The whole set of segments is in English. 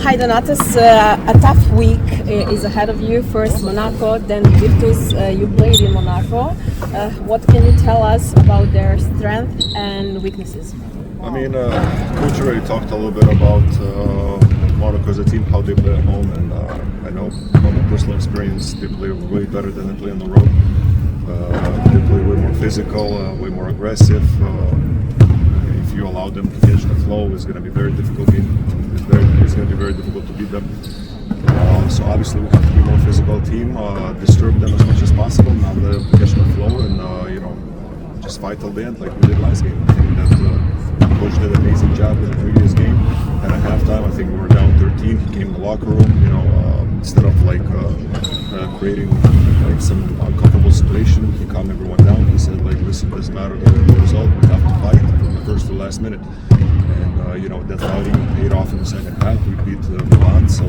Hi Donatas, a tough week is ahead of you. First Monaco, then Virtus. You played in Monaco. What can you tell us about their strengths and weaknesses? I mean, Coach already talked a little bit about Monaco as a team, how they play at home, and I know from my personal experience, they play way better than they play on the road. They play way more physical, way more aggressive. If you allow them to catch the flow, it's going to be very difficult game. It's going to be very difficult to beat them. So obviously we have to be a more physical team, disturb them as much as possible, not let them catch the flow, and just fight till the end like we did last game. I think that the coach did an amazing job in the previous game. And at halftime, I think we were down 13. He came in the locker room, instead of creating some uncomfortable situation, he calmed everyone down. He said, listen, it doesn't matter the result, we have to fight from the first to the last minute. And that fighting paid off in the second half. We beat Milan, so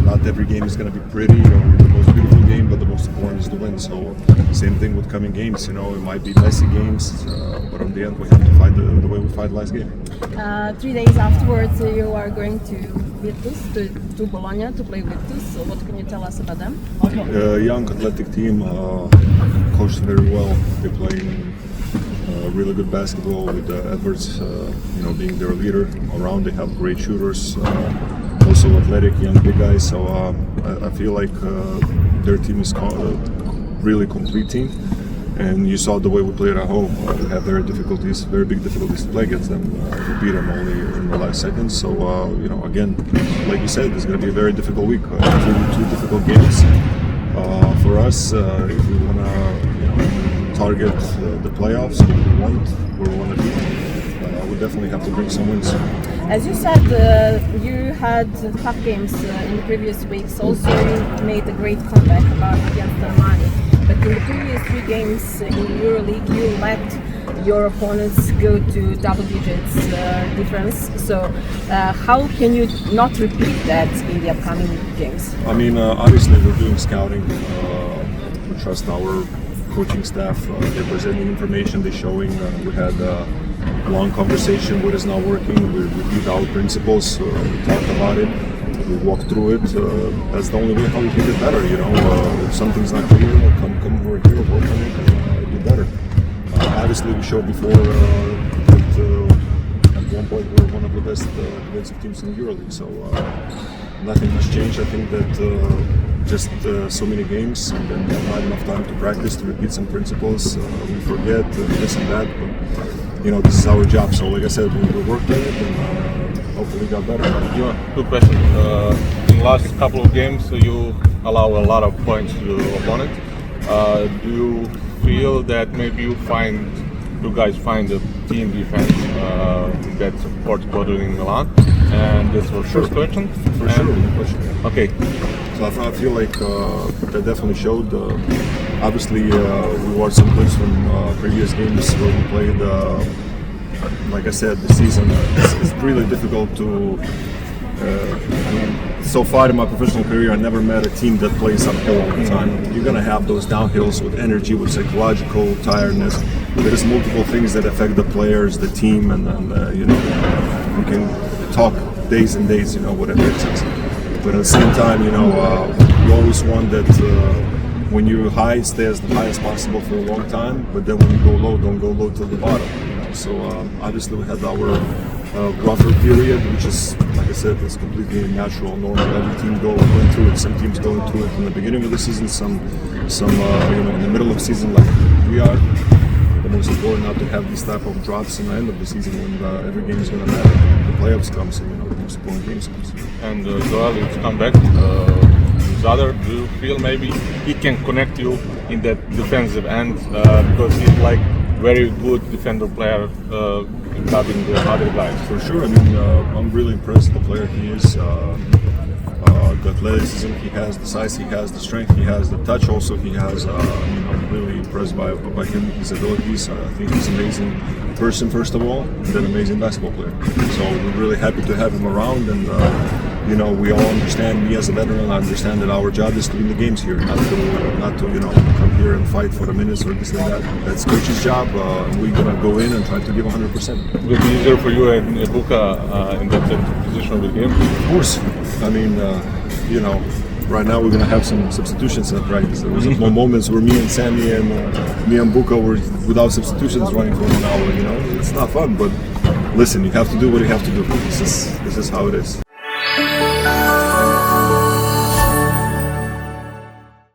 not every game is going to be pretty or the most beautiful game, but the most important is to win. So same thing with coming games. It might be messy games, but in the end we have to fight the way we fight last game. 3 days afterwards, you are going to Virtus, to Bologna to play Virtus. So what can you tell us about them? Young athletic team, coached very well. They play really good basketball with Edwards, being their leader. Around they have great shooters, also athletic young big guys. So I feel like their team is really complete team. And you saw the way we played at home. We had very big difficulties to play against them. We beat them only in the last seconds. So again, like you said, it's going to be a very difficult week. Two difficult games for us if we want to target the playoffs. Where we want to be. We definitely have to bring some wins. As you said, you had tough games in the previous weeks. Also, you made a great comeback against Armani. But in the previous 3 games in Euroligi, you let your opponents go to double digits difference. So how can you not repeat that in the upcoming games? I mean, obviously we're doing scouting. We trust our coaching staff. They're presenting information, they're showing. We had a long conversation what is not working. We reviewed our principles, we talked about it. We walk through it. That's the only way how we can get better. If something's not clear, come over here, work on it, and get better. Obviously, we showed before that at one point we were one of the best defensive teams in the Euroligi. So nothing has changed. I think that just so many games and then not enough time to practice to repeat some principles. We forget this and that, but this is our job. So, like I said, we worked on it and hopefully got better. Yeah, good question. In the last couple of games, you allow a lot of points to the opponent. Do you feel that maybe you guys find a team defense that supports better in Milan? And that's our first question. For sure. Okay. So I feel like that definitely showed. Obviously, we watched some clips from previous games where we played. Like I said, this season it's really difficult to. So far in my professional career, I never met a team that plays uphill all the time. You're gonna have those downhills with energy, with psychological tiredness. There's multiple things that affect the players, the team, and we can talk days and days, what affects us. But at the same time, you always want that when you're high, stay as high as possible for a long time. But then when you go low, don't go low to the bottom. So obviously we had our rougher period, which is, like I said, it's completely natural, normal. Every team going through it. Some teams going through it in the beginning of the season, some in the middle of the season, like we are. The most important not to have these type of drops in the end of the season when every game is going to matter. The playoffs comes, and the most important games comes. And Joel, it's come back. Do you feel maybe he can connect you in that defensive end because he's like very good defender player, including the other guys? For sure. I mean, I'm really impressed with the player he is. The athleticism he has, the size he has, the strength he has, the touch also he has. I'm really impressed by him, his abilities. I think he's an amazing person first of all, and then an amazing basketball player. So we're really happy to have him around, and you know, we all understand, me as a veteran, I understand that our job is to win the games here, not to you know, come here and fight for the minutes or this and that. That's coach's job. We're gonna go in and try to give 100%. Will it be easier for you and Buka in that position of the game? Of course. I mean, you know, right now we're gonna have some substitutions in practice. There was more moments where me and Sammy and me and Buka were without substitutions running for 1 hour. You know, it's not fun, but listen, you have to do what you have to do. This is how it is.